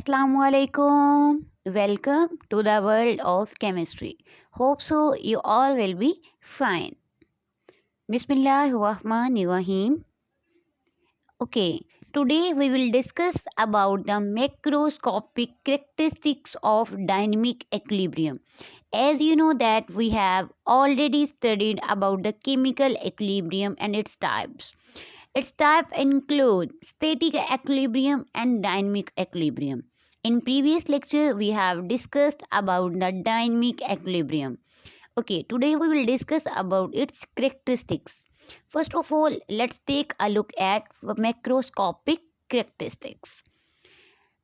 Assalamualaikum. Welcome to the world of chemistry. Hope so you all will be fine. Bismillahirrahmanirrahim. Okay, today we will discuss about the macroscopic characteristics of dynamic equilibrium. As you know that we have already studied about the chemical equilibrium and its types. Its types include static equilibrium and dynamic equilibrium. In previous lecture, we have discussed about the dynamic equilibrium. Okay, today we will discuss about its characteristics. First of all, let's take a look at macroscopic characteristics.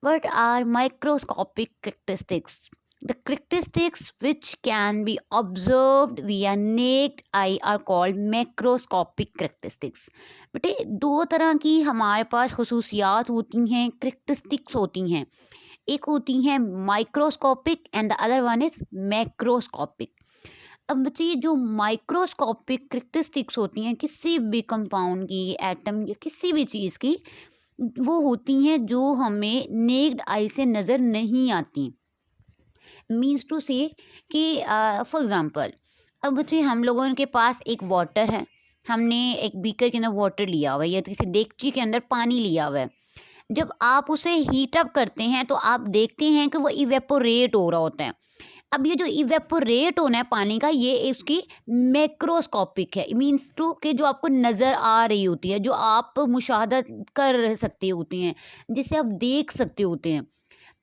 What are microscopic characteristics? The characteristics which can be observed via naked eye are called macroscopic characteristics. बेटे दो तरह की हमारे पास खसूसियात होती हैं, characteristics होती हैं. एक होती हैं microscopic and the other one is macroscopic. अब बच्चे ये जो माइक्रोस्कोपिक characteristics होती हैं किसी भी कंपाउंड की, एटम की, किसी भी चीज़ की, वो होती हैं जो हमें नेक्ड आई से नज़र नहीं आती. मीन्स टू से कि फॉर एग्ज़ाम्पल अब बच्चे हम लोगों के पास एक वाटर है, हमने एक बीकर के अंदर वाटर लिया हुआ है या किसी देगची के अंदर पानी लिया हुआ है. जब आप उसे हीट अप करते हैं तो आप देखते हैं कि वो इवेपोरेट हो रहा होता है. अब ये जो इवेपोरेट होना है पानी का, ये उसकी मैक्रोस्कोपिक है. मीन्स टू कि जो आपको नज़र आ रही होती है, जो आप मुशाहदा कर सकते होती हैं, जिसे आप देख सकते होते हैं.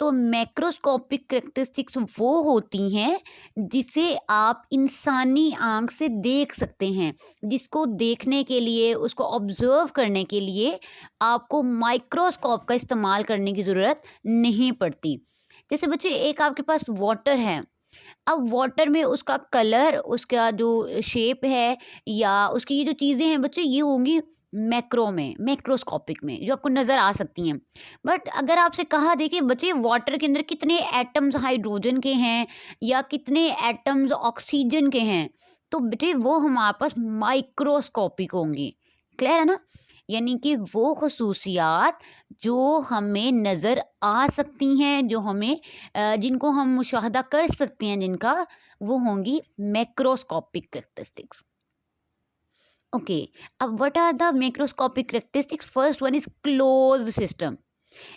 तो मैक्रोस्कोपिक करैक्टरिस्टिक्स वो होती हैं जिसे आप इंसानी आंख से देख सकते हैं, जिसको देखने के लिए, उसको ऑब्जर्व करने के लिए आपको माइक्रोस्कोप का इस्तेमाल करने की ज़रूरत नहीं पड़ती. जैसे बच्चे एक आपके पास वाटर है, अब वाटर में उसका कलर, उसका जो शेप है या उसकी ये जो चीज़ें हैं बच्चे, ये होंगी मैक्रोस्कोपिक में, जो आपको नज़र आ सकती हैं. बट अगर आपसे कहा देखिए बच्चे वाटर के अंदर कितने एटम्स हाइड्रोजन के हैं या कितने एटम्स ऑक्सीजन के हैं, तो बेटे वो हमारे पास माइक्रोस्कोपिक होंगी. क्लियर है ना? यानी कि वो खसूसियात जो हमें नज़र आ सकती हैं, जो हमें जिनको हम मुशाहदा कर सकते हैं, जिनका वो होंगी macroscopic characteristics. Okay, what are the macroscopic characteristics? First one is closed system.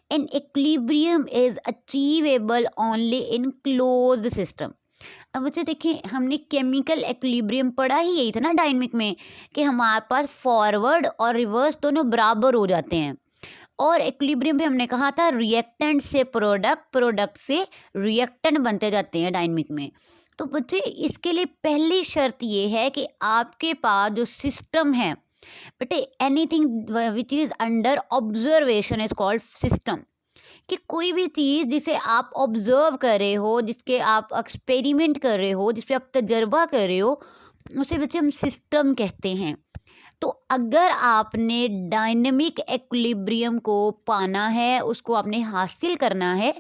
An equilibrium is achievable only in closed system. अब बच्चे देखिए, हमने केमिकल एक्विलिब्रियम पढ़ा ही यही था ना डायनेमिक में, कि हमारे पास फॉरवर्ड और रिवर्स दोनों बराबर हो जाते हैं. और एक्विलिब्रियम पे हमने कहा था रिएक्टेंट से प्रोडक्ट, प्रोडक्ट से रिएक्टेंट बनते जाते हैं डायनेमिक में. तो बच्चे इसके लिए पहली शर्त ये है कि आपके पास जो सिस्टम है बेटे, anything which is under observation is called system. कि कोई भी चीज़ जिसे आप ऑब्जर्व कर रहे हो, जिसके आप एक्सपेरिमेंट कर रहे हो, जिस पे आप तजर्बा कर रहे हो, उसे बच्चे हम सिस्टम कहते हैं. तो अगर आपने डायनेमिक एक्विलिब्रियम को पाना है, उसको आपने हासिल करना है,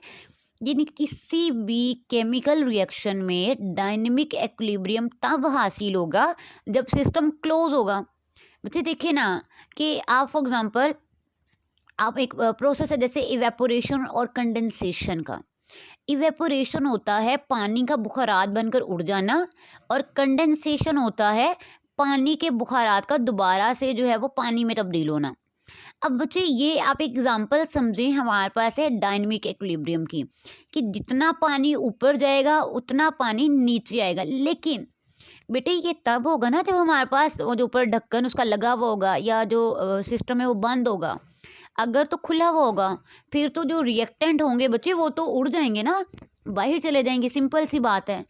यानी किसी भी केमिकल रिएक्शन में डायनेमिक एक्विलिब्रियम तब हासिल होगा जब सिस्टम क्लोज होगा. बच्चे देखिए ना कि आप फॉर एग्जांपल आप एक प्रोसेस है जैसे इवेपोरेशन और कंडेंसेशन का. इवेपोरेशन होता है पानी का बुखारात बनकर उड़ जाना, और कंडेंसेशन होता है पानी के बुखारात का दोबारा से जो है वो पानी में तब्दील होना. अब बच्चे ये आप एग्जांपल समझें हमारे पास है डायनेमिक एक्विलिब्रियम की, कि जितना पानी ऊपर जाएगा उतना पानी नीचे आएगा. लेकिन बेटे ये तब होगा ना जब हमारे पास वो जो ऊपर ढक्कन उसका लगा हुआ होगा या जो सिस्टम है वो बंद होगा. अगर तो खुला हुआ होगा फिर तो जो रिएक्टेंट होंगे बच्चे वो तो उड़ जाएंगे ना, बाहर चले जाएंगे. सिंपल सी बात है.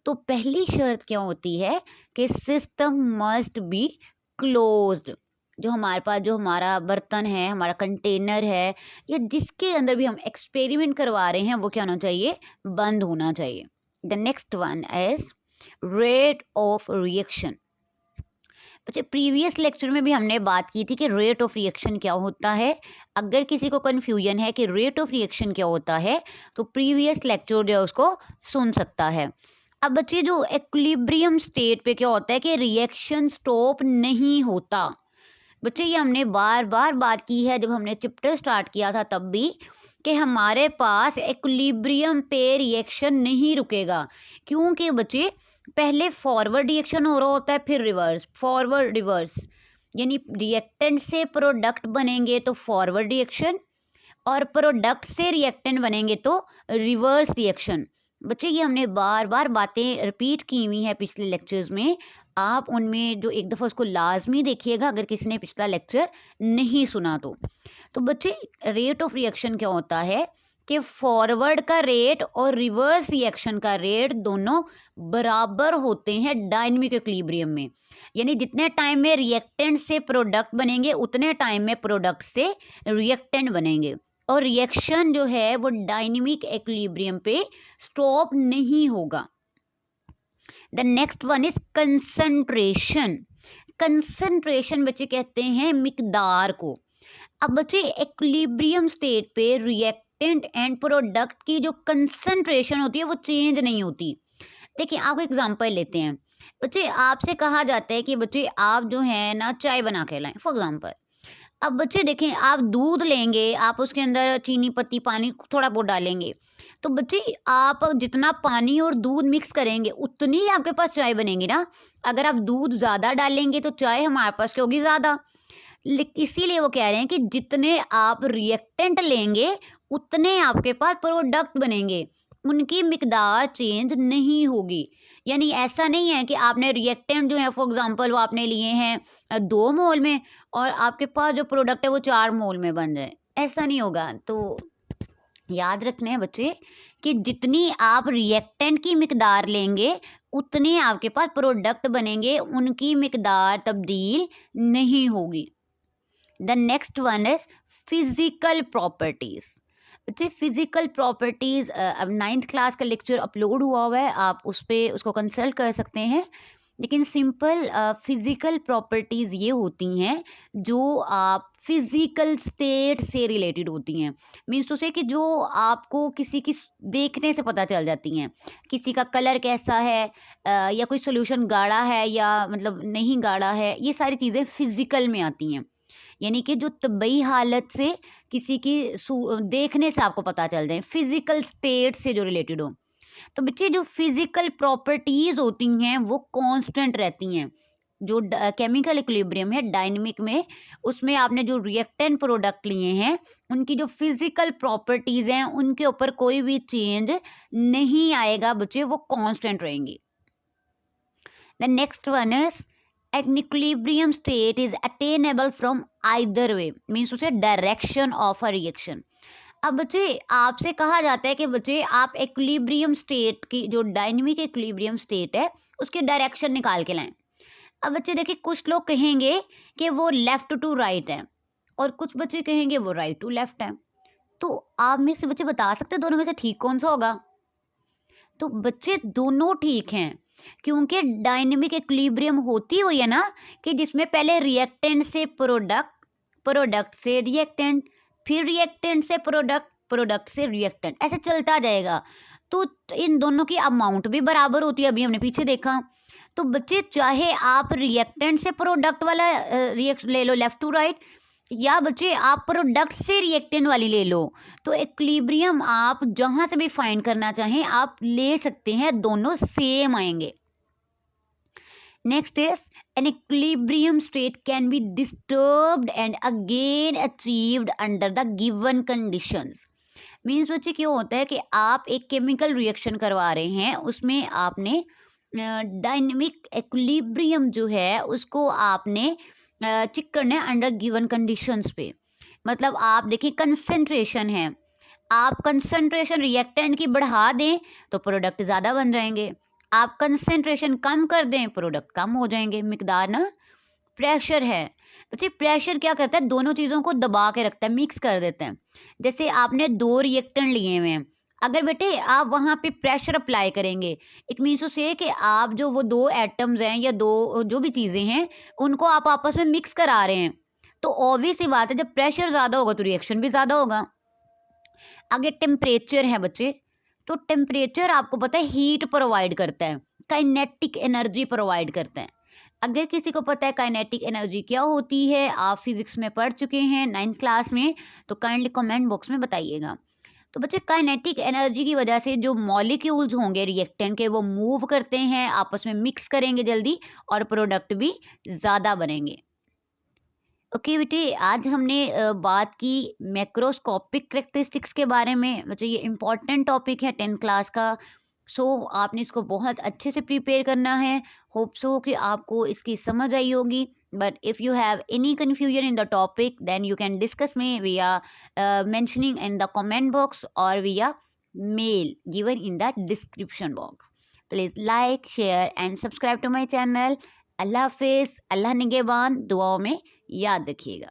तो पहली शर्त क्या होती है कि सिस्टम मस्ट बी क्लोज्ड. जो हमारे पास जो हमारा बर्तन है, हमारा कंटेनर है, या जिसके अंदर भी हम एक्सपेरिमेंट करवा रहे हैं, वो क्या होना चाहिए? बंद होना चाहिए. The next one is rate of reaction. बच्चे प्रीवियस लेक्चर में भी हमने बात की थी कि रेट ऑफ रिएक्शन क्या होता है. अगर किसी को कन्फ्यूजन है कि रेट ऑफ रिएक्शन क्या होता है, तो प्रीवियस लेक्चर जो है उसको सुन सकता है. अब बच्चे जो एक्विलिब्रियम स्टेट पे क्या होता है कि रिएक्शन स्टॉप नहीं होता. बच्चे ये हमने बार बार बात की है, जब हमने चैप्टर स्टार्ट किया था तब भी, कि हमारे पास इक्विलिब्रियम पे रिएक्शन नहीं रुकेगा, क्योंकि बच्चे पहले फॉरवर्ड रिएक्शन हो रहा होता है, फिर रिवर्स, फॉरवर्ड रिवर्स, यानी रिएक्टेंट से प्रोडक्ट बनेंगे तो फॉरवर्ड रिएक्शन, और प्रोडक्ट से रिएक्टेंट बनेंगे तो रिवर्स रिएक्शन। बच्चे ये हमने बार बार बातें रिपीट की हुई है पिछले लेक्चर्स में, आप उनमें जो एक दफ़ा उसको लाजमी देखिएगा अगर किसी ने पिछला लेक्चर नहीं सुना तो बच्चे रेट ऑफ रिएक्शन क्या होता है कि फॉरवर्ड का रेट और रिवर्स रिएक्शन का रेट दोनों बराबर होते हैं डायनेमिक इक्विलिब्रियम में, यानी जितने टाइम में रिएक्टेंट से प्रोडक्ट बनेंगे उतने टाइम में प्रोडक्ट से रिएक्टेंट बनेंगे, और रिएक्शन जो है वो डायनेमिक इक्विलिब्रियम पे स्टॉप नहीं होगा। The next one is concentration. Concentration बच्चे कहते हैं मिकदार को। अब बच्चे इक्विलिब्रियम स्टेट पे रिएक्टेंट एंड प्रोडक्ट की जो कंसंट्रेशन होती है वो चेंज नहीं होती। देखिए आपको एग्जांपल लेते हैं बच्चे, आपसे कहा जाता है कि बच्चे आप जो है ना चाय बना के लाएं फॉर एग्जांपल। अब बच्चे देखें, आप दूध लेंगे, आप उसके अंदर चीनी पत्ती पानी थोड़ा बहुत डालेंगे, तो बच्चे आप जितना पानी और दूध मिक्स करेंगे उतनी ही आपके पास चाय बनेगी ना। अगर आप दूध ज़्यादा डालेंगे तो चाय हमारे पास क्या होगी, ज़्यादा। इसीलिए वो कह रहे हैं कि जितने आप रिएक्टेंट लेंगे उतने आपके पास प्रोडक्ट बनेंगे, उनकी मिकदार चेंज नहीं होगी। यानी ऐसा नहीं है कि आपने रिएक्टेंट जो है फॉर एग्जांपल वो आपने लिए हैं 2 मोल में और आपके पास जो प्रोडक्ट है वो 4 मोल में बन जाए, ऐसा नहीं होगा। तो याद रखने हैं बच्चे कि जितनी आप रिएक्टेंट की मिकदार लेंगे उतने आपके पास प्रोडक्ट बनेंगे, उनकी मिकदार तब्दील नहीं होगी। The next one is physical properties. बच्चे फिजिकल प्रॉपर्टीज अब 9th क्लास का लेक्चर अपलोड हुआ है, आप उस पर उसको कंसल्ट कर सकते हैं। लेकिन सिंपल फिजिकल प्रॉपर्टीज़ ये होती हैं जो आप फिजिकल स्टेट से रिलेटेड होती हैं। मीन्स टू से कि जो आपको किसी की देखने से पता चल जाती हैं, किसी का कलर कैसा है या कोई सोल्यूशन गाढ़ा है या मतलब नहीं गाढ़ा है, ये सारी चीज़ें फिजिकल में आती हैं। यानी कि जो तबई हालत से किसी की देखने से आपको पता चल जाए, फिजिकल स्टेट से जो रिलेटेड हो। तो बच्चे जो फिजिकल प्रॉपर्टीज होती हैं वो कांस्टेंट रहती हैं। जो केमिकल इक्विलिब्रियम है डायनेमिक में, उसमें आपने जो रिएक्टेंट प्रोडक्ट लिए हैं उनकी जो फिजिकल प्रॉपर्टीज हैं उनके ऊपर कोई भी चेंज नहीं आएगा बच्चे, वो कांस्टेंट रहेंगी। The next one is an equilibrium state is attainable from either way, means उसे डायरेक्शन ऑफ अ रिएक्शन। अब बच्चे आपसे कहा जाता है कि बच्चे आप इक्विलिब्रियम स्टेट की जो डायनेमिक इक्विलिब्रियम स्टेट है उसकी डायरेक्शन निकाल के लाएं। अब बच्चे देखिए, कुछ लोग कहेंगे कि वो लेफ्ट टू राइट है और कुछ बच्चे कहेंगे वो राइट टू लेफ्ट है। तो आप में से बच्चे बता सकते हैं दोनों में से ठीक कौन सा होगा? तो बच्चे दोनों ठीक हैं, क्योंकि डायनेमिक इक्विलिब्रियम होती हुई है ना कि जिसमें पहले रिएक्टेंट से प्रोडक्ट, प्रोडक्ट से रिएक्टेंट, फिर रिएक्टेंट से प्रोडक्ट, प्रोडक्ट से रिएक्टेंट, ऐसे चलता जाएगा। तो इन दोनों की अमाउंट भी बराबर होती है, अभी हमने पीछे देखा। तो बच्चे चाहे आप रिएक्टेंट से प्रोडक्ट वाला रिएक्ट ले लो लेफ्ट टू राइट, या बच्चे आप प्रोडक्ट से रिएक्टेंट वाली ले लो, तो इक्विलिब्रियम आप जहां से भी फाइंड करना चाहें आप ले सकते हैं, दोनों सेम आएंगे। Next is an equilibrium state can be disturbed and again achieved under the given conditions. Means बच्चे क्यों होता है कि आप एक केमिकल रिएक्शन करवा रहे हैं, उसमें आपने डायनेमिक इक्विलिब्रियम जो है उसको आपने चेक करना है अंडर गिवन कंडीशंस पे। मतलब आप देखिए कंसंट्रेशन है, आप कंसंट्रेशन रिएक्टेंट की बढ़ा दें तो प्रोडक्ट ज़्यादा बन जाएंगे, आप कंसंट्रेशन कम कर दें प्रोडक्ट कम हो जाएंगे, मिकदार ना। प्रेशर है बच्चे, प्रेशर क्या करता है, दोनों चीज़ों को दबा के रखता है, मिक्स कर देता है। जैसे आपने 2 रिएक्टेंट लिए हुए हैं, अगर बेटे आप वहाँ पे प्रेशर अप्लाई करेंगे, इट मीन्स टू से कि आप जो वो 2 एटम्स हैं या 2 जो भी चीज़ें हैं उनको आप आपस में मिक्स करा रहे हैं, तो ऑब्वियस सी बात है जब प्रेशर ज़्यादा होगा तो रिएक्शन भी ज़्यादा होगा। आगे टेम्परेचर है बच्चे, तो टेम्परेचर आपको पता है हीट प्रोवाइड करता है, काइनेटिक एनर्जी प्रोवाइड करता है। अगर किसी को पता है काइनेटिक एनर्जी क्या होती है, आप फिजिक्स में पढ़ चुके हैं 9th क्लास में, तो काइंडली कमेंट बॉक्स में बताइएगा। तो बच्चे काइनेटिक एनर्जी की वजह से जो मॉलिक्यूल्स होंगे रिएक्टेंट के वो मूव करते हैं, आपस में मिक्स करेंगे जल्दी और प्रोडक्ट भी ज़्यादा बनेंगे। ओके बेटे, आज हमने बात की मैक्रोस्कोपिक करेक्टरिस्टिक्स के बारे में। बच्चे ये इम्पॉर्टेंट टॉपिक है 10th क्लास का। सो आपने इसको बहुत अच्छे से प्रिपेयर करना है। होप सो कि आपको इसकी समझ आई होगी। But if you have any confusion in the topic then you can discuss me via mentioning in the comment box और via mail given in the description box. Please like share and subscribe to my channel. अल्लाह हाफिज़, अल्लाह निगहबान, दुआओं में याद रखिएगा।